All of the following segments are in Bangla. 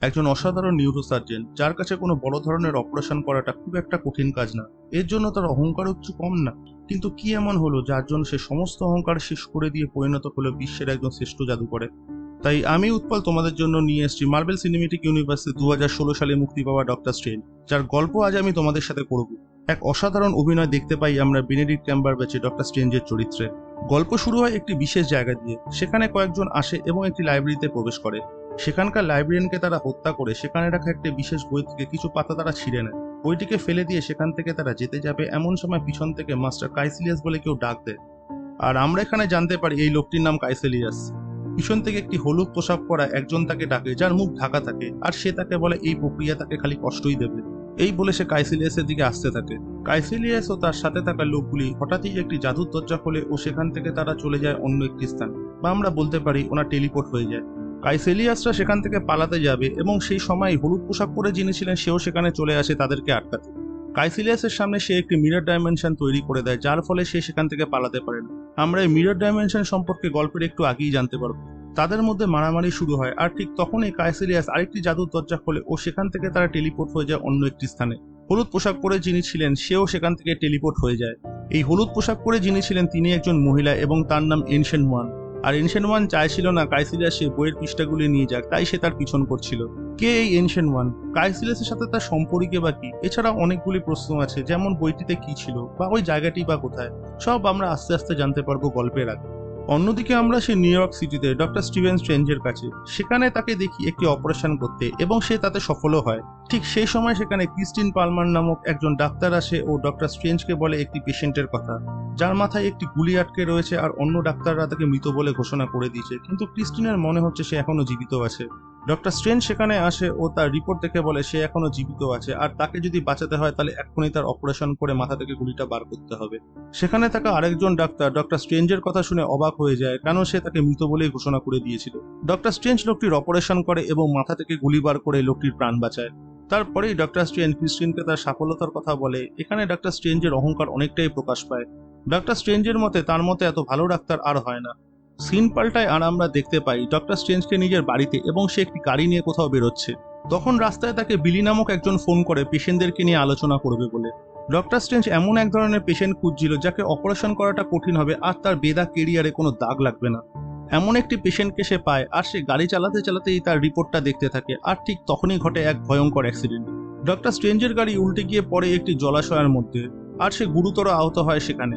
একজন অসাধারণ নিউরোসার্জন যার কাছে কোনো বড় ধরনের অপারেশন করাটা খুব একটা কঠিন কাজ না। এর জন্য তার অহংকারও একটু কম না। কিন্তু কি এমন হলো যার জন্য সে সমস্ত অহংকার শেষ করে দিয়ে পরিণত হলো বিশ্বের একজন শ্রেষ্ঠ জাদুকরে? তাই আমি উৎপল তোমাদের জন্য নিয়ে এসেছি মার্বেল সিনেমেটিক ইউনিভার্সে 2016 সালে মুক্তি পাওয়া ডক্টর স্ট্রেঞ্জ, যার গল্প আজ আমি তোমাদের সাথে করব। এক অসাধারণ অভিনয় দেখতে পাই আমরা বেনেডিক্ট কাম্বারব্যাচে ডক্টর স্ট্রেঞ্জের চরিত্রে। গল্প শুরু হয় একটি বিশেষ জায়গা দিয়ে। সেখানে কয়েকজন আসে এবং একটি লাইব্রেরিতে প্রবেশ করে। সেখানকার লাইব্রেরিয়ানকে তারা হত্যা করে সেখানে রাখা একটি বিশেষ বই থেকে কিছু পাতা তারা ছিঁড়ে নেয়। বইটিকে ফেলে দিয়ে সেখান থেকে তারা যেতে যাবে এমন সময় পিছন থেকে মাস্টার কাইসিলিয়াস বলে কেউ ডাক দেয়। আর আমরা এখানে জানতে পারি এই লোকটির নাম কাইসেলিয়াস। পিছন থেকে একটি হলুদ পোশাক পরা একজন তাকে ডাকে, যার মুখ ঢাকা থাকে, আর সে তাকে বলে এই প্রক্রিয়া তাকে খালি কষ্টই দেবে। এই বলে সে কাইসেলিয়াসের দিকে আসতে থাকে। কাইসেলিয়াস ও তার সাথে থাকা লোকগুলি হঠাৎই একটি জাদুর দরজা খোলে ও সেখান থেকে তারা চলে যায় অন্য একটি স্থান, বা আমরা বলতে পারি ওনার টেলিপোর্ট হয়ে যায়। কাইসেলিয়াসরা সেখান থেকে পালাতে যাবে এবং সেই সময় হলুদ পোশাক পরে যিনি ছিলেন সেও সেখানে চলে আসে তাদেরকে আটকাতে। কাইসেলিয়াসের সামনে সে একটি মিরর ডাইমেনশন তৈরি করে দেয়, যার ফলে সে সেখান থেকে পালাতে পারে না। আমরা এই মিরর ডাইমেনশন সম্পর্কে গল্পের একটু আগেই জানতে পারবো। তাদের মধ্যে মারামারি শুরু হয়, আর ঠিক তখনই কাইসেলিয়াস আরেকটি জাদুর দরজা খোলে ও সেখান থেকে তারা টেলিপোর্ট হয়ে যায় অন্য একটি স্থানে। হলুদ পোশাক পরে যিনি ছিলেন সেও সেখান থেকে টেলিপোর্ট হয়ে যায়। এই হলুদ পোশাক পরে যিনি ছিলেন তিনি একজন মহিলা এবং তার নাম এনশিয়েন্ট ওয়ান। আর এনশিয়েন্ট ওয়ান চাইছিল না কাইসেলিয়াস সে বইয়ের পৃষ্ঠাগুলি নিয়ে যাক, তাই সে তার পিছন করছিল। কে এই এনশিয়েন্ট ওয়ান? কাইসেলিয়াসের সাথে তার সম্পর্কে বা কি? এছাড়া অনেকগুলি প্রশ্ন আছে, যেমন বইটিতে কি ছিল বা ওই জায়গাটি বা কোথায়। সব আমরা আস্তে আস্তে জানতে পারবো গল্পের আগে। অন্যদিকে আমরা সেই নিউ ইয়র্ক সিটিতে ডক্টর স্টিভেন স্ট্রেঞ্জের কাছে, সেখানে তাকে দেখি একটি অপারেশন করতে এবং সে তাতে সফলও হয়। ঠিক সেই সময় সেখানে ক্রিস্টিন পালমার নামক একজন ডাক্তার আসে ও ডক্টর স্ট্রেঞ্জকে বলে একটি পেশেন্টের কথা, যার মাথায় একটি গুলি আটকে রয়েছে আর অন্য ডাক্তাররা তাকে মৃত বলে ঘোষণা করে দিয়েছে, কিন্তু ক্রিস্টিনের মনে হচ্ছে সে এখনো জীবিত আছে। ডক্টর স্ট্রেঞ্জ সেখানে আসে ও তার রিপোর্ট দেখে বলে সে এখনো জীবিত আছে, আর তাকে যদি বাঁচাতে হয় তাহলে এখনই তার অপারেশন করে মাথা থেকে গুলিটা বার করতে হবে। সেখানে থাকা আরেকজন ডাক্তার ডক্টর স্ট্রেঞ্জের কথা শুনে অবাক হয়ে যায়, কারণ সে তাকে মৃত বলেই ঘোষণা করে দিয়েছিল। ডক্টর স্ট্রেঞ্জ লোকটির অপারেশন করে এবং মাথা থেকে গুলি বার করে লোকটির প্রাণ বাঁচায়। তারপরেই ডক্টর স্ট্রেঞ্জ ক্রিস্টিনকে তার সফলতার কথা বলে। এখানে ডক্টর স্ট্রেঞ্জের অহংকার অনেকটাই প্রকাশ পায়। ডক্টর স্ট্রেঞ্জের মতে তার মতে এত ভালো ডাক্তার আর হয় না। সিন পাল্টায় আর আমরা দেখতে পাই ডক্টর স্ট্রেঞ্জকে নিজের বাড়িতে এবং সে একটি গাড়ি নিয়ে কোথাও বেরোচ্ছে। তখন রাস্তায় তাকে বিলি নামক একজন ফোন করে পেশেন্টদেরকে নিয়ে আলোচনা করবে বলে। ডক্টর স্ট্রেঞ্জ এমন এক ধরনের পেশেন্ট খুঁজছিল যাকে অপারেশন করাটা কঠিন হবে আর তার বেদা কেরিয়ারে কোনো দাগ লাগবে না। এমন একটি পেশেন্টকে সে পায়, আর সে গাড়ি চালাতে চালাতেই তার রিপোর্টটা দেখতে থাকে। আর ঠিক তখনই ঘটে এক ভয়ঙ্কর অ্যাক্সিডেন্ট। ডক্টর স্ট্রেঞ্জের গাড়ি উল্টে গিয়ে পড়ে একটি জলাশয়ের মধ্যে, আর সে গুরুতর আহত হয় সেখানে।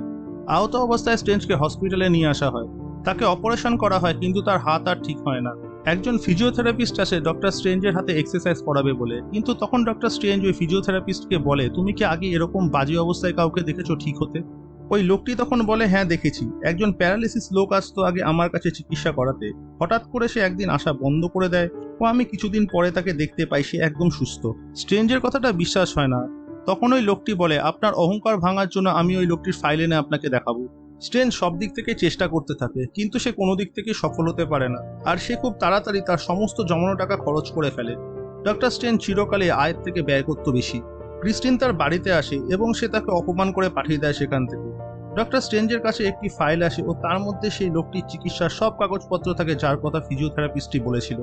আহত অবস্থায় স্ট্রেঞ্জকে হসপিটালে নিয়ে আসা হয়। তাকে অপারেশন করা হয়, কিন্তু তার হাত আর ঠিক হয় না। একজন ফিজিওথেরাপিস্ট আসে ডক্টর স্ট্রেঞ্জের হাতে এক্সারসাইজ করাবে বলে, কিন্তু তখন ডক্টর স্ট্রেঞ্জ ওই ফিজিওথেরাপিস্টকে বলে তুমি কি আগে এরকম বাজে অবস্থায় কাউকে দেখেছো ঠিক হতে? ওই লোকটি তখন বলে হ্যাঁ দেখেছি, একজন প্যারালিসিস লোক আসতো আগে আমার কাছে চিকিৎসা করাতে। হঠাৎ করে সে একদিন আসা বন্ধ করে দেয় ও আমি কিছুদিন পরে তাকে দেখতে পাই সে একদম সুস্থ। স্ট্রেঞ্জের কথাটা বিশ্বাস হয় না। তখন ওই লোকটি বলে আপনার অহংকার ভাঙার জন্য আমি ওই লোকটির ফাইল এনে আপনাকে দেখাবো। স্ট্রেঞ্জ সব দিক থেকে চেষ্টা করতে থাকে, কিন্তু সে কোনো দিক থেকে সফল হতে পারে না, আর সে খুব তাড়াতাড়ি তার সমস্ত জমানো টাকা খরচ করে ফেলে। ডক্টর স্ট্রেঞ্জ চিরকালে আয়ের থেকে ব্যয় করত বেশি। ক্রিস্টিন তার বাড়িতে আসে এবং সে তাকে অপমান করে পাঠিয়ে দেয় সেখান থেকে। ডক্টর স্ট্রেঞ্জের কাছে একটি ফাইল আসে ও তার মধ্যে সেই লোকটির চিকিৎসার সব কাগজপত্র থাকে যার কথা ফিজিওথেরাপিস্টই বলেছিল।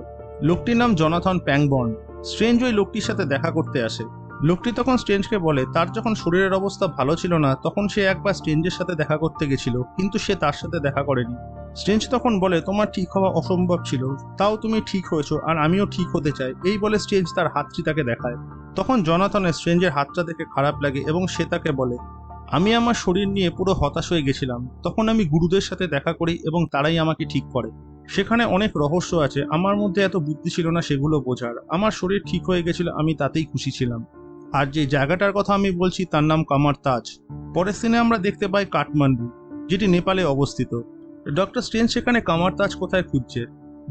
লোকটির নাম জনাথন প্যাংবর্ন। স্ট্রেঞ্জ ওই লোকটির সাথে দেখা করতে আসে। লোকটি তখন স্ট্রেঞ্জকে বলে তার যখন শরীরের অবস্থা ভালো ছিল না তখন সে একবার স্ট্রেঞ্জের সাথে দেখা করতে গেছিল, কিন্তু সে তার সাথে দেখা করেনি। স্ট্রেঞ্জ তখন বলে তোমার ঠিক হওয়া অসম্ভব ছিল, তাও তুমি ঠিক হয়েছো আর আমিও ঠিক হতে চাই। এই বলে স্ট্রেঞ্জ তার হাতটি তাকে দেখায়। তখন জনাথনের স্ট্রেঞ্জের হাতটা দেখে খারাপ লাগে এবং সে তাকে বলে আমি আমার শরীর নিয়ে পুরো হতাশ হয়ে গেছিলাম, তখন আমি গুরুদের সাথে দেখা করি এবং তারাই আমাকে ঠিক করে। সেখানে অনেক রহস্য আছে, আমার মধ্যে এত বুদ্ধি ছিল না সেগুলো বোঝার। আমার শরীর ঠিক হয়ে গেছিল, আমি তাতেই খুশি ছিলাম। আর যে জায়গাটার কথা আমি বলছি তার নাম কামারতাজ। পরের সিনে আমরা দেখতে পাই কাঠমান্ডু, যেটি নেপালে অবস্থিত। ডক্টর স্ট্রেঞ্জ সেখানে কামারতাজ কোথায় খুঁজছে।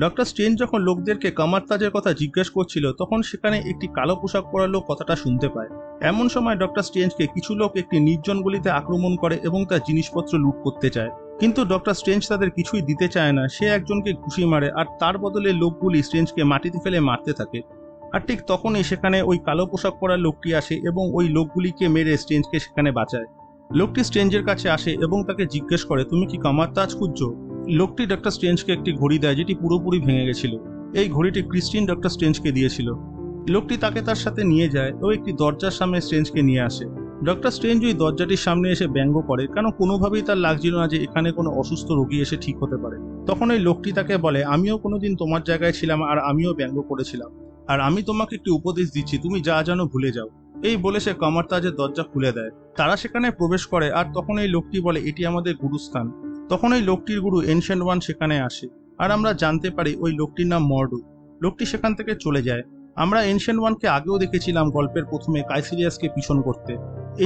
ডক্টর স্ট্রেঞ্জ যখন লোকদেরকে কামারতাজের কথা জিজ্ঞেস করছিল তখন সেখানে একটি কালো পোশাক পরা লোক কথাটা শুনতে পায়। এমন সময় ডক্টর স্ট্রেঞ্জকে কিছু লোক একটি নির্জন গলিতে আক্রমণ করে এবং তার জিনিসপত্র লুট করতে চায়, কিন্তু ডক্টর স্ট্রেঞ্জ তাদের কিছুই দিতে চায় না। সে একজনকে ঘুষি মারে আর তার বদলে লোকগুলি স্ট্রেঞ্জকে মাটিতে ফেলে মারতে থাকে। আর ঠিক তখনই সেখানে ওই কালো পোশাক পরা লোকটি আসে এবং ওই লোকগুলিকে মেরে স্ট্রেঞ্জকে সেখানে বাঁচায়। লোকটি স্ট্রেঞ্জের কাছে আসে এবং তাকে জিজ্ঞেস করে তুমি কি কামারতাজ খুঁজছো? লোকটি ডক্টর স্ট্রেঞ্জকে একটি ঘড়ি দেয় যেটি পুরোপুরি ভেঙে গেছিল। এই ঘড়িটি ক্রিস্টিন ডক্টর স্ট্রেঞ্জকে দিয়েছিল। লোকটি তাকে তার সাথে নিয়ে যায় ও একটি দরজার সামনে স্ট্রেঞ্জকে নিয়ে আসে। ডক্টর স্ট্রেঞ্জ ওই দরজাটির সামনে এসে ব্যঙ্গ করে, কারণ কোনোভাবেই তার লাগছিল না যে এখানে কোনো অসুস্থ রোগী এসে ঠিক হতে পারে। তখন ওই লোকটি তাকে বলে, আমিও কোনোদিন তোমার জায়গায় ছিলাম আর আমিও ব্যঙ্গ করেছিলাম, আর আমি তোমাকে একটি উপদেশ দিচ্ছি, তুমি যা জানো ভুলে যাও। এই বলে সে কামার-তাজের দরজা খুলে দেয়। তারা সেখানে প্রবেশ করে আর তখন এই লোকটি বলে, এটি আমাদের গুরুস্থান। তখন ওই লোকটির গুরু এনশিয়েন্ট ওয়ান সেখানে আসে আর আমরা জানতে পারি ওই লোকটির নাম মর্ডো। লোকটি সেখান থেকে চলে যায়। আমরা এনশিয়েন্ট ওয়ানকে আগেও দেখেছিলাম গল্পের প্রথমে কাইসিলিয়াসকে পিছন করতে।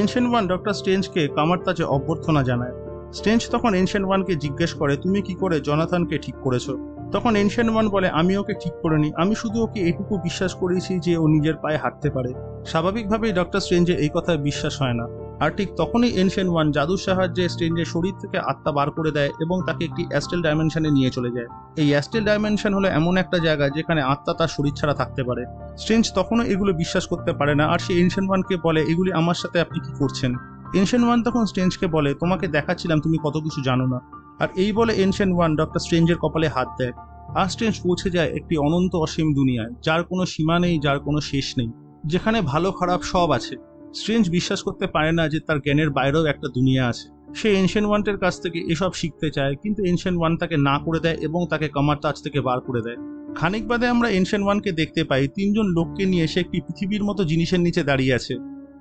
এনশিয়েন্ট ওয়ান ডক্টর স্ট্রেঞ্জকে কামার-তাজে অভ্যর্থনা জানায়। স্ট্রেঞ্জ তখন এনশিয়েন্ট ওয়ানকে জিজ্ঞেস করে, তুমি কি করে জনাথনকে ঠিক করেছো? তখন এনশিয়েন্ট ওয়ান বলে, আমি ওকে ঠিক করিনি, আমি শুধু ওকে এটুকু বিশ্বাস করেছি যে ও নিজের পায়ে হাঁটতে পারে। স্বাভাবিকভাবেই ডক্টর স্ট্রেঞ্জের এই কথায় বিশ্বাস হয় না। আর ঠিক তখনই এনশিয়েন্ট ওয়ান জাদুর সাহায্যে স্ট্রেঞ্জের শরীর থেকে আত্মা বার করে দেয় এবং তাকে একটি অ্যাস্ট্রাল ডাইমেনশনে নিয়ে চলে যায়। এই অ্যাস্ট্রাল ডাইমেনশন হলো এমন একটা জায়গা যেখানে আত্মা তার শরীর ছাড়া থাকতে পারে। স্ট্রেঞ্জ তখনও এগুলো বিশ্বাস করতে পারে না আর সে এনশিয়েন্ট ওয়ানকে বলে, এগুলি আমার সাথে আপনি কি করছেন? এনশিয়েন্ট ওয়ান তখন স্ট্রেঞ্জকে বলে, তোমাকে দেখাচ্ছিলাম তুমি কত কিছু জানো না। আর এই বলে এনশিয়েন্ট ওয়ান ডক্টর স্ট্রেঞ্জের কপালে হাত দেয়। আর স্ট্রেঞ্জ পৌঁছে যায় একটি অনন্ত অসীম দুনিয়ায়, যার কোনো সীমা নেই, যার কোনো শেষ নেই, যেখানে ভালো খারাপ সব আছে। স্ট্রেঞ্জ বিশ্বাস করতে পারে না যে তার জ্ঞানের বাইরেও একটা দুনিয়া আছে। সে এনশিয়েন্ট ওয়ানের কাছ থেকে এসব শিখতে চায়, কিন্তু এনশিয়েন্ট ওয়ান তাকে না করে দেয় এবং তাকে কামার-তাজ থেকে বার করে দেয়। খানিক বাদে আমরা এনশিয়েন্ট ওয়ানকে দেখতে পাই তিনজন লোককে নিয়ে সে একটি পৃথিবীর মতো জিনিসের নিচে দাঁড়িয়ে আছে।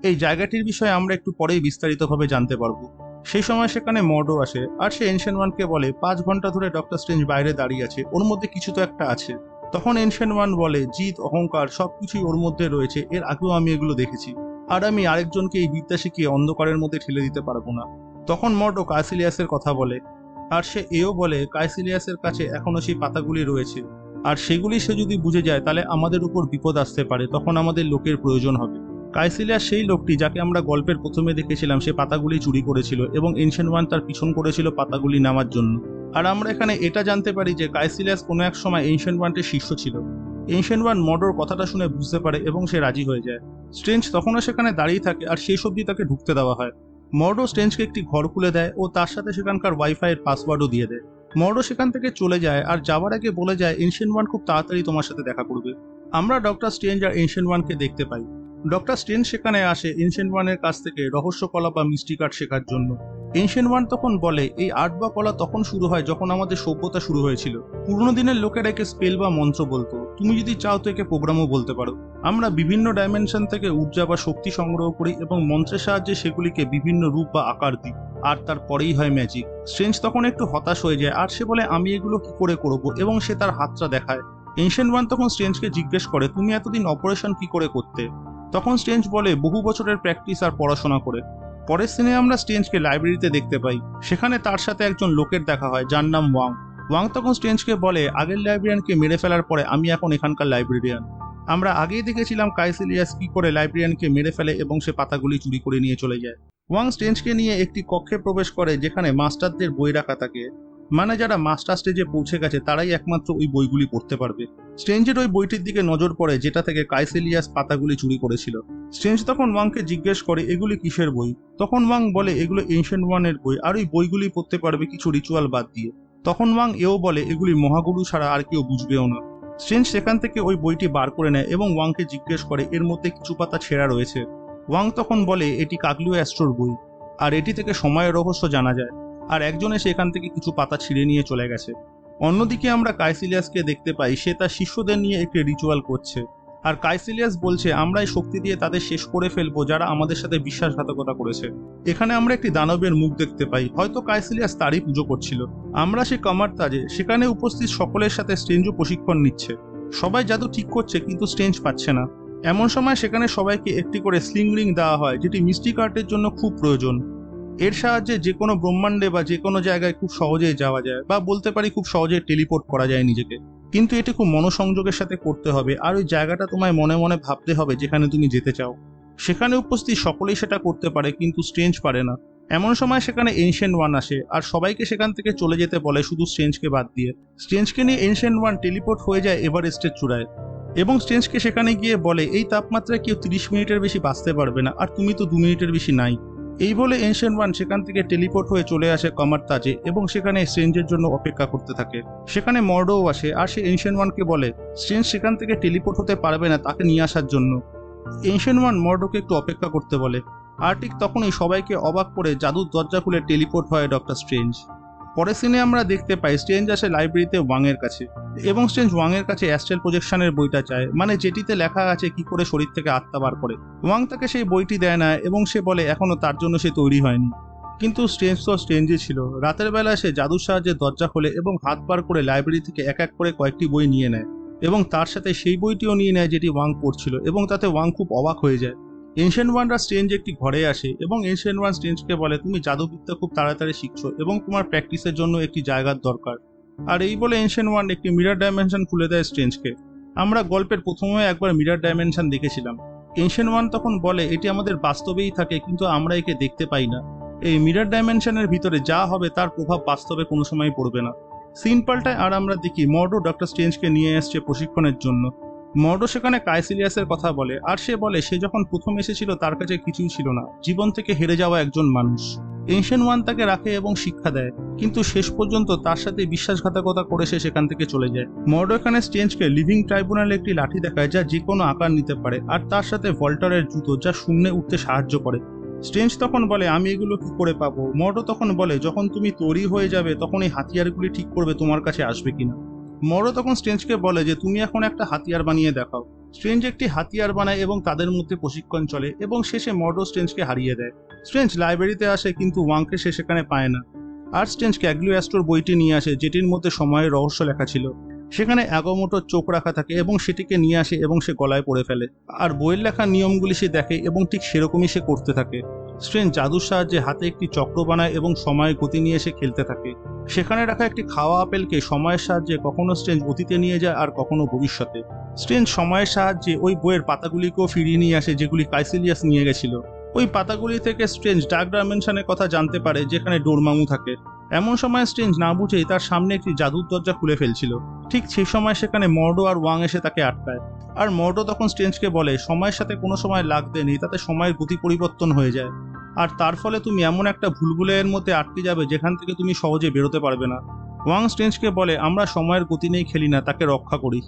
এই জায়গাটির বিষয়ে আমরা একটু পরেই বিস্তারিতভাবে জানতে পারবো। সেই সময় সেখানে মর্ডো আসে আর সে এনশিয়েন্ট ওয়ানকে বলে, 5 ঘন্টা ধরে ডক্টর স্ট্রেঞ্জ বাইরে দাঁড়িয়ে আছে, ওর মধ্যে কিছু তো একটা আছে। তখন এনশিয়েন্ট ওয়ান বলে, জিদ, অহংকার সবকিছুই ওর মধ্যে রয়েছে, এর আগেও আমি এগুলো দেখেছি, আর আমি আরেকজনকে এই বিদ্যা শিখিয়ে অন্ধকারের মধ্যে ঠেলে দিতে পারবো না। তখন মর্ডো কাইসিলিয়াসের কথা বলে আর সে এও বলে, কাইসিলিয়াসের কাছে এখনো সেই পাতাগুলি রয়েছে, আর সেগুলি সে যদি বুঝে যায় তাহলে আমাদের উপর বিপদ আসতে পারে, তখন আমাদের লোকের প্রয়োজন হবে। কাইসিলিয়াস সেই লোকটি যাকে আমরা গল্পের প্রথমে দেখেছিলাম, সে পাতাগুলি চুরি করেছিল এবং এনশিয়েন্ট ওয়ান তার পিছন করেছিল পাতাগুলি নেওয়ার জন্য। আর আমরা এখানে এটা জানতে পারি যে কাইসিলিয়াস কোনো এক সময় এনশিয়েন্ট ওয়ানের শিষ্য ছিল। এনশিয়েন্ট ওয়ান মর্ডোর কথাটা শুনে বুঝতে পারে এবং সে রাজি হয়ে যায়। স্ট্রেঞ্জ তখনও সেখানে দাঁড়িয়ে থাকে আর সেই অবধি তাকে ঢুকতে দেওয়া হয়। মর্ডো স্ট্রেঞ্জকে একটি ঘর খুলে দেয় ও তার সাথে সেখানকার ওয়াইফাই এর পাসওয়ার্ডও দিয়ে দেয়। মর্ডো সেখান থেকে চলে যায় আর যাওয়ার আগে বলে যায়, এনশিয়েন্ট ওয়ান খুব তাড়াতাড়ি তোমার সাথে দেখা করবে। আমরা ডক্টর স্ট্রেঞ্জ আর এনশিয়েন্ট ওয়ানকে দেখতে পাই। ডক্টর স্ট্রেঞ্জ সেখানে আসে এনশিয়েন্ট ওয়ানের কাছ থেকে রহস্যকলা বা মিস্টিক আর্ট শেখার জন্য। এনশিয়েন্ট ওয়ান তখন বলে, এই আর্ট বা কলা তখন শুরু হয় যখন আমাদের সভ্যতা শুরু হয়েছিল। পুরোনো দিনের লোকেরা একে স্পেল বা মন্ত্র বলতো, তুমি যদি চাও তো একে প্রোগ্রামও বলতে পারো। আমরা বিভিন্ন ডাইমেনশন থেকে ঊর্জা বা শক্তি সংগ্রহ করি এবং মন্ত্রের সাহায্যে সেগুলিকে বিভিন্ন রূপ বা আকার দিই, আর তারপরেই হয় ম্যাজিক। স্ট্রেঞ্জ তখন একটু হতাশ হয়ে যায় আর সে বলে, আমি এগুলো কি করে করবো, এবং সে তার হাতটা দেখায়। এনশিয়েন্ট ওয়ান তখন স্ট্রেঞ্জকে জিজ্ঞেস করে, তুমি এতদিন অপারেশন কি করে করতে? তখন স্ট্রেঞ্জ বলে, বহু বছরের প্র্যাকটিস আর পড়াশোনা করে। পরের সিনে আমরা স্ট্রেঞ্জকে লাইব্রেরিতে দেখতে পাই। সেখানে তার সাথে একজন লোকের দেখা হয় যার নাম ওয়াং। ওয়াং তখন স্ট্রেঞ্জকে বলে, আগের লাইব্রেরিয়ানকে মেরে ফেলার পরে আমি এখন এখানকার লাইব্রেরিয়ান। আমরা আগেই দেখেছিলাম কাইসিলিয়াস কি করে লাইব্রেরিয়ানকে মেরে ফেলে এবং সে পাতাগুলি চুরি করে নিয়ে চলে যায়। ওয়াং স্ট্রেঞ্জকে নিয়ে একটি কক্ষে প্রবেশ করে যেখানে মাস্টারদের বই রাখা থাকে, মানে যারা মাস্টার স্টেজে পৌঁছে গেছে তারাই একমাত্র ওই বইগুলি পড়তে পারবে। স্ট্রেঞ্জের ওই বইটির দিকে নজর পড়ে যেটা থেকে কাইসিলিয়াস পাতাগুলি চুরি করেছিল। স্ট্রেঞ্জ তখন ওয়াংকে জিজ্ঞেস করে, এগুলি কিসের বই? তখন ওয়াং বলে, এগুলো এনশিয়েন্ট ওয়ানের বই, আর ওই বইগুলি পড়তে পারবে কিছু রিচুয়াল বাদ দিয়ে। তখন ওয়াং এও বলে, এগুলি মহাগুরু ছাড়া আর কেউ বুঝবেও না। স্ট্রেঞ্জ সেখান থেকে ওই বইটি বার করে নেয় এবং ওয়াংকে জিজ্ঞেস করে, এর মধ্যে কিছু পাতা ছেঁড়া রয়েছে। ওয়াং তখন বলে, এটি কাগলু অ্যাস্ট্রোর বই, আর এটি থেকে সময়ের রহস্য জানা যায়, আর একজন এসে এখান থেকে কিছু পাতা ছিঁড়ে নিয়ে চলে গেছে। অন্যদিকে আমরা কাইসিলিয়াসকে দেখতে পাই, সে তার শিষ্যদের নিয়ে একটি রিচুয়াল করছে, আর কাইসিলিয়াস বলছে, আমরা এই শক্তি দিয়ে তাদের শেষ করে ফেলবো যারা আমাদের সাথে বিশ্বাসঘাতকতা করেছে। এখানে আমরা একটি দানবের মুখ দেখতে পাই, হয়তো কাইসিলিয়াস তারই পুজো করছিল। আমরা সে কামার-তাজে, সেখানে উপস্থিত সকলের সাথে স্ট্রেঞ্জও প্রশিক্ষণ নিচ্ছে। সবাই জাদু ঠিক করছে কিন্তু স্ট্রেঞ্জ পাচ্ছে না। এমন সময় সেখানে সবাইকে একটি করে স্লিং রিং দেওয়া হয়, যেটি মিস্টিক আর্টের জন্য খুব প্রয়োজন। এর সাহায্যে যে কোনো ব্রহ্মাণ্ডে বা যে কোনো জায়গায় খুব সহজেই যাওয়া যায়, বা বলতে পারি খুব সহজেই টেলিপোর্ট করা যায় নিজেকে। কিন্তু এটি খুব মনোসংযোগের সাথে করতে হবে, আর ওই জায়গাটা তোমায় মনে মনে ভাবতে হবে যেখানে তুমি যেতে চাও। সেখানে উপস্থিত সকলেই সেটা করতে পারে কিন্তু স্ট্রেঞ্জ পারে না। এমন সময় সেখানে এনশিয়েন্ট ওয়ান আসে আর সবাইকে সেখান থেকে চলে যেতে বলে, শুধু স্ট্রেঞ্জকে বাদ দিয়ে। স্ট্রেঞ্জকে নিয়ে এনশিয়েন্ট ওয়ান টেলিপোর্ট হয়ে যায় এভারেস্টের চূড়ায় এবং স্ট্রেঞ্জকে সেখানে গিয়ে বলে, এই তাপমাত্রায় কেউ 30 মিনিটের বেশি বাঁচতে পারবে না, আর তুমি তো 2 মিনিটের বেশি নাই। এই বলে এনশিয়েন্ট ওয়ান সেখান থেকে টেলিপোর্ট হয়ে চলে আসে কামার-তাজে এবং সেখানে স্ট্রেঞ্জের জন্য অপেক্ষা করতে থাকে। সেখানে মর্ডোও আসে আর সে এনশিয়েন্ট ওয়ানকে বলে স্ট্রেঞ্জ সেখান থেকে টেলিপোর্ট হতে পারবে না, তাকে নিয়ে আসার জন্য। এনশিয়েন্ট ওয়ান মর্ডোকে একটু অপেক্ষা করতে বলে আর ঠিক তখনই সবাইকে অবাক করে জাদুর দরজা খুলে টেলিপোর্ট হয় ডক্টর স্ট্রেঞ্জ। পরের সিনে আমরা দেখতে পাই স্ট্রেঞ্জ আসে লাইব্রেরিতে ওয়াং এর কাছে এবং স্ট্রেঞ্জ ওয়াং এর কাছে অ্যাস্ট্রাল প্রজেকশনের বইটা চায়, মানে যেটিতে লেখা আছে কি করে শরীর থেকে আত্মা বার করে। ওয়াং তাকে সেই বইটি দেয় না এবং সে বলে এখনো তার জন্য সে তৈরি হয়নি। কিন্তু স্ট্রেঞ্জ তো স্ট্রেঞ্জই ছিল। রাতের বেলা সে জাদুর সাহায্যে দরজা খোলে এবং হাত বার করে লাইব্রেরি থেকে এক এক করে কয়েকটি বই নিয়ে নেয় এবং তার সাথে সেই বইটিও নিয়ে নেয় যেটি ওয়াং পড়ছিল এবং তাতে ওয়াং খুব অবাক হয়ে যায়। এনশিয়েন্ট ওয়ানরা স্ট্রেঞ্জ একটি ঘরে আসে এবং এনশিয়েন্ট ওয়ান স্ট্রেঞ্জকে বলে তুমি জাদুবিদ্যা খুব তাড়াতাড়ি শিখছো এবং তোমার প্র্যাকটিসের জন্য একটি জায়গার দরকার। আর এই বলে এনশিয়েন্ট ওয়ান একটি মিরর ডাইমেনশন খুলে দেয় স্ট্রেঞ্জকে। আমরা গল্পের প্রথমে একবার মিরর ডাইমেনশন দেখেছিলাম। এনশিয়েন্ট ওয়ান তখন বলে এটি আমাদের বাস্তবেই থাকে কিন্তু আমরা একে দেখতে পাই না। এই মিরর ডাইমেনশনের ভিতরে যা হবে তার প্রভাব বাস্তবে কোনো সময় পড়বে না। সিন পাল্টায় আর আমরা দেখি মর্ডো ডক্টর স্ট্রেঞ্জকে নিয়ে এসছে প্রশিক্ষণের জন্য। মর্ডো সেখানে কাইসিলিয়াসের কথা বলে আর সে বলে সে যখন প্রথম এসেছিল তার কাছে কিছুই ছিল না, জীবন থেকে হেরে যাওয়া একজন মানুষ। এনশিয়েন্ট ওয়ান তাকে রাখে এবং শিক্ষা দেয় কিন্তু শেষ পর্যন্ত তার সাথে বিশ্বাসঘাতকতা করে সে সেখান থেকে চলে যায়। মর্ডো এখানে স্ট্রেঞ্জকে লিভিং ট্রাইব্যুনালে একটি লাঠি দেখায় যা যে কোনো আকার নিতে পারে আর তার সাথে ভল্টারের জুতো যা শূন্যে উঠতে সাহায্য করে। স্ট্রেঞ্জ তখন বলে আমি এগুলো কি করে পাবো। মর্ডো তখন বলে যখন তুমি তৈরি হয়ে যাবে তখন এই হাতিয়ারগুলি ঠিক করবে তোমার কাছে আসবে কিনা। মর্ডো তখন স্ট্রেঞ্জকে বলে যে তুমি এখন একটা হাতিয়ার বানিয়ে দেখাও। স্ট্রেঞ্জ একটি হাতিয়ার বানায় এবং তাদের মধ্যে প্রশিক্ষণ চলে এবং শেষে মর্ডো স্ট্রেঞ্জকে হারিয়ে দেয়। স্ট্রেঞ্জ লাইব্রেরিতে আসে কিন্তু ওয়াংকে সে সেখানে পায় না। আর স্ট্রেঞ্জ ক্যাগলিওস্টোর বইটি নিয়ে আসে যেটির মধ্যে সময়ের রহস্য লেখা ছিল। সেখানে অ্যাগামোটোর চোখ রাখা থাকে এবং সেটিকে নিয়ে আসে এবং সে গলায় পড়ে ফেলে। আর বইয়ের লেখা নিয়মগুলি সে দেখে এবং ঠিক সেরকমই সে করতে থাকে। স্ট্রেঞ্জ জাদুর সাহায্যে হাতে একটি চক্র বানায় এবং সময়ের গতি নিয়ে সে খেলতে থাকে। সেখানে রাখা একটি খাওয়া আপেলকে সময়ের সাহায্যে কখনো স্ট্রেঞ্জ অতীতে নিয়ে যায় আর কখনো ভবিষ্যতে। স্ট্রেঞ্জ সময়ের সাহায্যে ওই বইয়ের পাতাগুলিকেও ফিরিয়ে নিয়ে আসে যেগুলি কাইসিলিয়াস নিয়ে গেছিল। ওই পাতাগুলি থেকে স্ট্রেঞ্জ ডার্ক ডাইমেনশনের কথা জানতে পারে যেখানে ডোরমামু থাকে। এমন সময় স্ট্রেঞ্জ না বুঝেই তার সামনে একটি জাদুর দরজা খুলে ফেলছিল। ঠিক সেই সময় সেখানে মর্ডো আর ওয়াং এসে তাকে আটকায়। আর মর্ডো তখন স্ট্রেঞ্জকে বলে সময়ের সাথে কোনো সময় লাগতে নেই, তাতে সময়ের গতি পরিবর্তন হয়ে যায় আর তার ফলে তুমি এমন একটা ভুলভুলাইয়ের মধ্যে আটকে যাবে যেখান থেকে তুমি সহজে বেরোতে পারবে না। ওয়াং স্ট্রেঞ্জকে বলে আমরা সময়ের গতি নেই খেলি না, তাকে রক্ষা করি।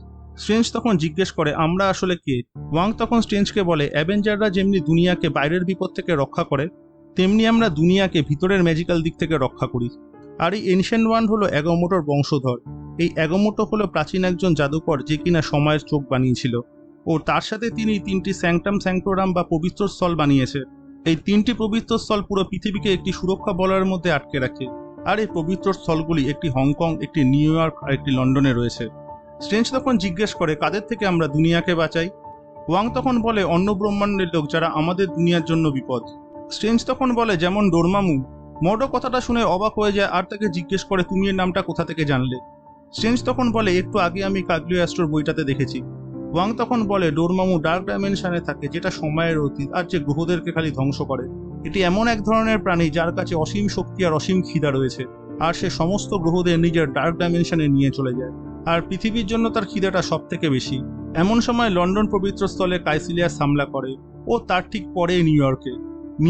স্ট্রেঞ্জ তখন জিজ্ঞেস করে আমরা আসলে কে। ওয়াং তখন স্ট্রেঞ্জকে বলে অ্যাভেঞ্জাররা যেমনি দুনিয়াকে বাইরের বিপদ থেকে রক্ষা করে তেমনি আমরা দুনিয়াকে ভিতরের ম্যাজিক্যাল দিক থেকে রক্ষা করি। আর এই এনশিয়েন্ট ওয়ান হলো অ্যাগামোটোর বংশধর। এই অ্যাগামোটো হলো প্রাচীন একজন জাদুকর যে কিনা সময়ের চোখ বানিয়েছিল ও তার সাথে তিনি 3টি স্যাংটাম স্যাংটোরাম বা পবিত্র স্থল বানিয়েছে। এই 3টি পবিত্র স্থল পুরো পৃথিবীকে একটি সুরক্ষা বলয়ের মধ্যে আটকে রাখে। আর এই পবিত্র স্থলগুলি একটি হংকং, একটি নিউ ইয়র্ক আর একটি লন্ডনে রয়েছে। স্ট্রেঞ্জ তখন জিজ্ঞেস করে কাদের থেকে আমরা দুনিয়াকে বাঁচাই। ওয়াং তখন বলে অন্য ব্রহ্মাণ্ডের লোক যারা আমাদের দুনিয়ার জন্য বিপদ। স্ট্রেঞ্জ তখন বলে যেমন ডোরমামু। মর্ডো কথাটা শুনে অবাক হয়ে যায় আর তাকে জিজ্ঞেস করে তুমি এর নামটা কোথা থেকে জানলে। স্ট্রেঞ্জ তখন বলে একটু আগে আমি কাগলিওস্টোর বইটাতে দেখেছি। ওয়াং তখন বলে ডোরমামু ডার্ক ডাইমেনশনে থাকে যেটা সময়ের অতীত আর যে গ্রহদেরকে খালি ধ্বংস করে। এটি এমন এক ধরনের প্রাণী যার কাছে অসীম শক্তি আর অসীম খিদা রয়েছে আর সে সমস্ত গ্রহদের নিজের ডার্ক ডাইমেনশনে নিয়ে চলে যায় আর পৃথিবীর জন্য তার খিদাটা সব থেকে বেশি। এমন সময় লন্ডন পবিত্র স্থলে কাইসিলিয়াস হামলা করে ও তার ঠিক পরে নিউ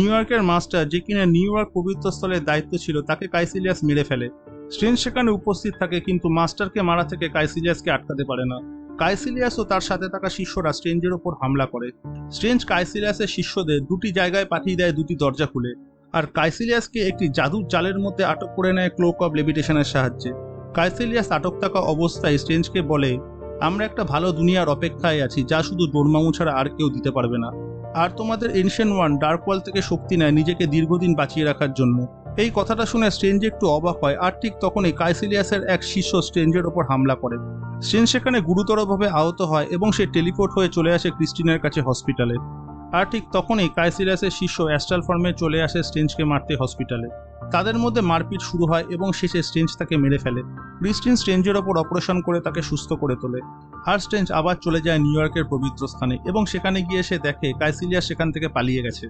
ইয়র্কের মাস্টার যে কিনা নিউ ইয়র্ক পবিত্র স্থলের দায়িত্ব ছিল তাকে কাইসিলিয়াস মেরে ফেলে। স্ট্রেঞ্জ সেখানে উপস্থিত থাকে কিন্তু মাস্টারকে মারা থেকে কাইসিলিয়াসকে আটকাতে পারে না। কাইসিলিয়াস ও তার সাথে থাকা শিষ্যরা স্ট্রেঞ্জের ওপর হামলা করে। স্ট্রেঞ্জ কাইসিলিয়াসের শিষ্যদের দুটি জায়গায় পাঠিয়ে দেয় দুটি দরজা খুলে আর কাইসিলিয়াসকে একটি জাদুর জালের মধ্যে আটক করে নেয় ক্লোক অব লেভিটেশনের সাহায্যে। কাইসিলিয়াস আটক থাকা অবস্থায় স্ট্রেঞ্জকে বলে আমরা একটা ভালো দুনিয়ার অপেক্ষায় আছি যা শুধু ডোরমামু ছাড়া আর কেউ দিতে পারবে না। আর তোমাদের এনশিয়েন্ট ওয়ান ডার্ক ওয়াল থেকে শক্তি নেয় নিজেকে দীর্ঘদিন বাঁচিয়ে রাখার জন্য। এই কথাটা শুনে স্ট্রেঞ্জ একটু অবাক হয় আর ঠিক তখনই কাইসিলিয়াসের এক শিষ্য স্ট্রেঞ্জের ওপর হামলা করে। স্ট্রেঞ্জ সেখানে গুরুতরভাবে আহত হয় এবং সে টেলিপোর্ট হয়ে চলে আসে ক্রিস্টিনের কাছে হসপিটালে। আর ঠিক তখনই কাইসিলিয়াসের শিষ্য অ্যাস্ট্রাল ফর্মে চলে আসে স্ট্রেঞ্জকে মারতে হসপিটালে। তাদের মধ্যে মারপিট শুরু হয় এবং শেষে স্ট্রেঞ্জ তাকে মেরে ফেলে। ক্রিস্টিন স্ট্রেঞ্জের ওপর অপারেশন করে তাকে সুস্থ করে তোলে। আর স্ট্রেঞ্জ আবার চলে যায় নিউ ইয়র্কের পবিত্র স্থানে এবং সেখানে গিয়ে সে দেখে কাইসিলিয়াস সেখান থেকে পালিয়ে গেছে।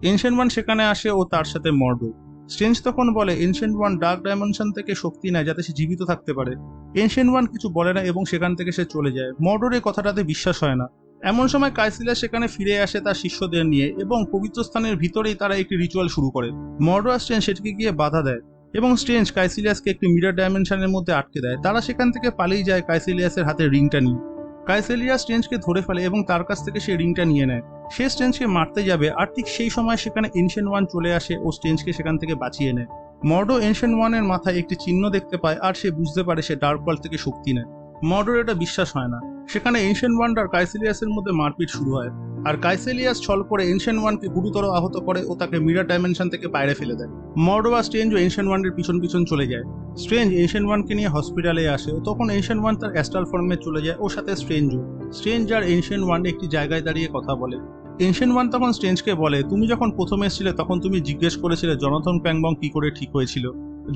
এনশিয়েন্ট ওয়ান সেখানে আসে ও তার সাথে মর্ডো। স্ট্রেঞ্জ তখন বলে এনশিয়েন্ট ওয়ান ডার্ক ডাইমেনশন থেকে শক্তি নেয় যাতে সে জীবিত থাকতে পারে। এনশিয়েন্ট ওয়ান কিছু বলে না এবং সেখান থেকে সে চলে যায়। মর্ডোর এই কথাটাতে বিশ্বাস হয় না। এমন সময় কাইসিলিয়াস সেখানে ফিরে আসে তার শিষ্যদের নিয়ে এবং পবিত্র স্থানের ভিতরেই তারা একটি রিচুয়াল শুরু করে। মর্ডো আর স্ট্রেঞ্জ সেটিকে গিয়ে বাধা দেয় এবং স্ট্রেঞ্জ কাইসিলিয়াসকে একটি মিরর ডাইমেনশনের মধ্যে আটকে দেয়। তারা সেখান থেকে পালিয়ে যায় কাইসিলিয়াসের হাতে রিংটা নিয়ে। কাইসিলিয়াস স্ট্রেঞ্জকে ধরে ফেলে এবং তার কাছ থেকে সেই রিংটা নিয়ে নেয়। সে স্ট্রেঞ্জকে মারতে যাবে আর ঠিক সেই সময় সেখানে এনশিয়েন্ট ওয়ান চলে আসে ও স্ট্রেঞ্জকে সেখান থেকে বাঁচিয়ে নেয়। মর্ডো এনশিয়েন্ট ওয়ানের মাথায় একটি চিহ্ন দেখতে পায় আর সে বুঝতে পারে সে ডার্ক ওয়ার্ল্ড থেকে শক্তি নেয়। মর্ডোর এটা বিশ্বাস হয় না। সেখানে এনশিয়েন্ট ওয়ান আর কাইসিলিয়াসের মধ্যে মারপিট শুরু হয় আর কাইসিলিয়াস ছল করে এনশিয়েন্ট ওয়ানকে গুরুতর আহত করে ও তাকে মিরর ডাইমেনশন থেকে বাইরে ফেলে দেয়। মর্ডো আর স্ট্রেঞ্জ ও এনশিয়েন্ট ওয়ানের পিছন পিছন চলে যায়। স্ট্রেঞ্জ এনশিয়েন্ট ওয়ানকে নিয়ে হসপিটালে আসে ও তখন এনশিয়েন্ট ওয়ান তার অ্যাস্ট্রাল ফর্মে চলে যায় ওর সাথে স্ট্রেঞ্জও। স্ট্রেঞ্জ আর এনশিয়েন্ট ওয়ান একটি জায়গায় দাঁড়িয়ে কথা বলে। এনশিয়েন্ট ওয়ান তখন স্ট্রেঞ্জকে বলে, তুমি যখন প্রথম এসেছিলে তখন তুমি জিজ্ঞেস করেছিলে জনাথন প্যাংবং কি করে ঠিক হয়েছিল।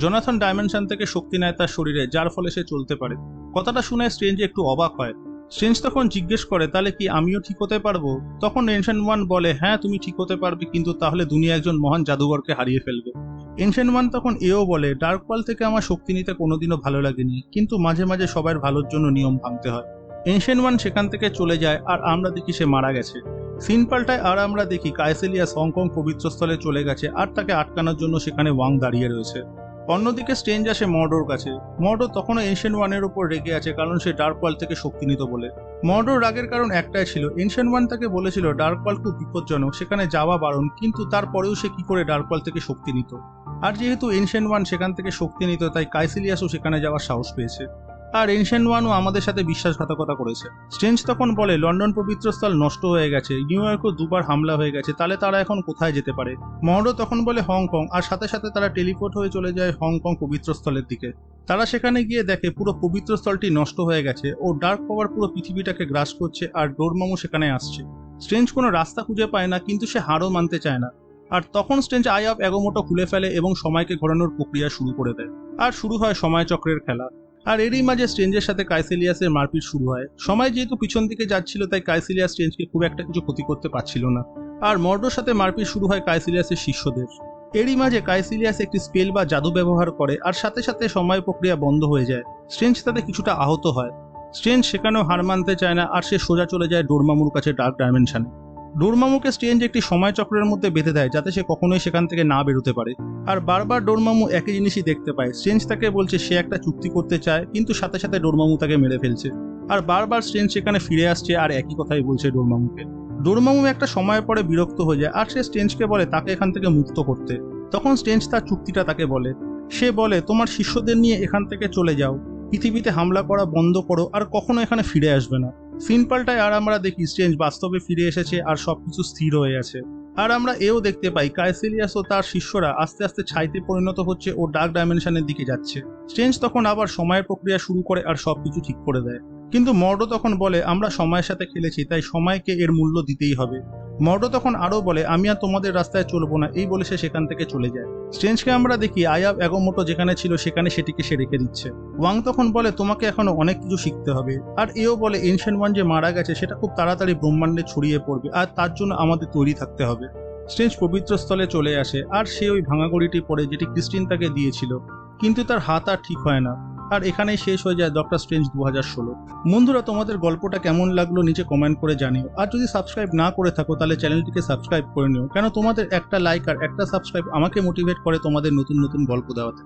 জনাথন ডাইমেনশন থেকে শক্তি নেয় তার শরীরে, যার ফলে সে চলতে পারে। কথাটা শুনে স্ট্রেঞ্জ একটু অবাক হয়। স্ট্রেঞ্জ তখন জিজ্ঞেস করে, তাহলে কি আমিও ঠিক হতে পারবো? তখন এনশিয়েন্ট ওয়ান বলে, হ্যাঁ তুমি ঠিক হতে পারবে, কিন্তু তাহলে দুনিয়া একজন মহান জাদুঘরকে হারিয়ে ফেলবে। এনশিয়েন্ট ওয়ান তখন এও বলে, ডার্ক ওয়ার্ল্ড থেকে আমার শক্তি নিতে কোনোদিনও ভালো লাগেনি, কিন্তু মাঝে মাঝে সবার ভালোর জন্য নিয়ম ভাঙতে হয়। এনশিয়েন্ট ওয়ান সেখান থেকে চলে যায় আর আমরা দেখি সে মারা গেছে। সিন পাল্টায় আর আমরা দেখি কাইসিলিয়াস হংকং পবিত্রস্থলে চলে গেছে আর তাকে আটকানোর জন্য সেখানে ওয়াং দাঁড়িয়ে রয়েছে। অন্যদিকে স্ট্রেঞ্জ আসে মর্ডোর কাছে। মর্ডো তখনও এনশিয়েন্ট ওয়ানের উপর রেগে আছে কারণ সে ডার্ক ওয়ার্ল্ড থেকে শক্তি নিত বলে। মর্ডোর রাগের কারণ একটাই ছিল, এনশিয়েন্ট ওয়ান তাকে বলেছিল ডার্ক ওয়ার্ল্ড খুব বিপজ্জনক, সেখানে যাওয়া বারণ, কিন্তু তারপরেও সে কি করে ডার্ক ওয়ার্ল্ড থেকে শক্তি নিত। আর যেহেতু এনশিয়েন্ট ওয়ান সেখান থেকে শক্তি নিত তাই কাইসিলিয়াসও সেখানে যাওয়ার সাহস পেয়েছে। আর এনশিয়েন্ট ওয়ানও আমাদের সাথে বিশ্বাসঘাতকতা করেছে। স্ট্রেঞ্জ তখন বলে, লন্ডন পবিত্রস্থল নষ্ট হয়ে গেছে, নিউ ইয়র্কও দুবার হামলা হয়ে গেছে, তাহলে তারা এখন কোথায় যেতে পারে? মর্ডো তখন বলে হংকং, আর সাথে সাথে তারা টেলিপোর্ট হয়ে চলে যায় হংকং পবিত্রস্থলের দিকে। তারা সেখানে গিয়ে দেখে পুরো পবিত্রস্থলটি নষ্ট হয়ে গেছে ও ডার্ক পাওয়ার পুরো পৃথিবীটাকে গ্রাস করছে আর ডোরমামু সেখানে আসছে। স্ট্রেঞ্জ কোনো রাস্তা খুঁজে পায় না, কিন্তু সে হারও মানতে চায় না। আর তখন স্ট্রেঞ্জ আই অফ এগোমোটো খুলে ফেলে এবং সময়কে ঘোরানোর প্রক্রিয়া শুরু করে দেয়। আর শুরু হয় সময়চক্রের খেলা। আর এরই মাঝে স্ট্রেঞ্জের সাথে কাইসিলিয়াসের মারপিট শুরু হয়। সময় যেহেতু পিছন দিকে যাচ্ছিল তাই কাইসিলিয়াস স্ট্রেঞ্জকে খুব একটা কিছু ক্ষতি করতে পারছিল না। আর মর্ডোর সাথে মারপিট শুরু হয় কাইসিলিয়াসের শিষ্যদের। এরই মাঝে কাইসিলিয়াস একটি স্পেল বা জাদু ব্যবহার করে আর সাথে সাথে সময় প্রক্রিয়া বন্ধ হয়ে যায়। স্ট্রেঞ্জ তাতে কিছুটা আহত হয়। স্ট্রেঞ্জ সেখানেও হার মানতে চায় না আর সে সোজা চলে যায় ডোরমামুর কাছে ডার্ক ডাইমেনশনে। ডোরমামুকে স্ট্রেঞ্জ একটি সময় চক্রের মধ্যে বেঁধে দেয় যাতে সে কখনোই সেখান থেকে না বেরোতে পারে। আর বারবার ডোরমামু একই জিনিসই দেখতে পায়। স্ট্রেঞ্জ তাকে বলছে সে একটা চুক্তি করতে চায়, কিন্তু সাথে সাথে ডোরমামু তাকে মেরে ফেলছে। আর বারবার স্ট্রেঞ্জ সেখানে ফিরে আসছে আর একই কথাই বলছে ডোরমামুকে। ডোরমামু একটা সময়ের পরে বিরক্ত হয়ে যায় আর সে স্ট্রেঞ্জকে বলে তাকে এখান থেকে মুক্ত করতে। তখন স্ট্রেঞ্জ তার চুক্তিটা তাকে বলে। সে বলে, তোমার শিষ্যদের নিয়ে এখান থেকে চলে যাও, পৃথিবীতে হামলা করা বন্ধ করো আর কখনো এখানে ফিরে আসবে না। সিন পাল্টায় আর আমরা দেখি স্ট্রেঞ্জ বাস্তবে ফিরে এসেছে আর সবকিছু স্থির হয়ে আছে। আর আমরা এও দেখতে পাই কাইসিলিয়াস ও তার শিষ্যরা আস্তে আস্তে ছাইতে পরিণত হচ্ছে ও ডার্ক ডাইমেনশনের দিকে যাচ্ছে। স্ট্রেঞ্জ তখন আবার সময়ের প্রক্রিয়া শুরু করে আর সবকিছু ঠিক করে দেয়। কিন্তু মর্ডো তখন বলে, আমরা সময়ের সাথে খেলেছি তাই সময়কে এর মূল্য দিতেই হবে। মর্ডো তখন আরও বলে, আমি আর তোমাদের রাস্তায় চলবো না, এই বলে সে সেখান থেকে চলে যায়। স্ট্রেঞ্জকে আমরা দেখি আই অফ এগোমোটো যেখানে ছিল সেখানে সেটিকে সে রেখে দিচ্ছে। ওয়াং তখন বলে, তোমাকে এখনো অনেক কিছু শিখতে হবে। আর এও বলে, এনশিয়েন্ট ওয়ান যে মারা গেছে সেটা খুব তাড়াতাড়ি ব্রহ্মাণ্ডে ছড়িয়ে পড়বে আর তার জন্য আমাদের তৈরি থাকতে হবে। স্ট্রেঞ্জ পবিত্র স্থলে চলে আসে আর সে ওই ভাঙা গড়িটি পড়ে যেটি ক্রিস্টিন তাকে দিয়েছিল, কিন্তু তার হাত আর ঠিক হয় না। আর এখানেই শেষ হয়ে যায় ডক্টর স্ট্রেঞ্জ 2016। বন্ধুরা, তোমাদের গল্পটা কেমন লাগলো নিচে কমেন্ট করে জানিও। আর যদি সাবস্ক্রাইব না করে থাকো তাহলে চ্যানেলটিকে সাবস্ক্রাইব করে নিও, কেন তোমাদের একটা লাইক আর একটা সাবস্ক্রাইব আমাকে মোটিভেট করে তোমাদের নতুন নতুন গল্প দেওয়াতে।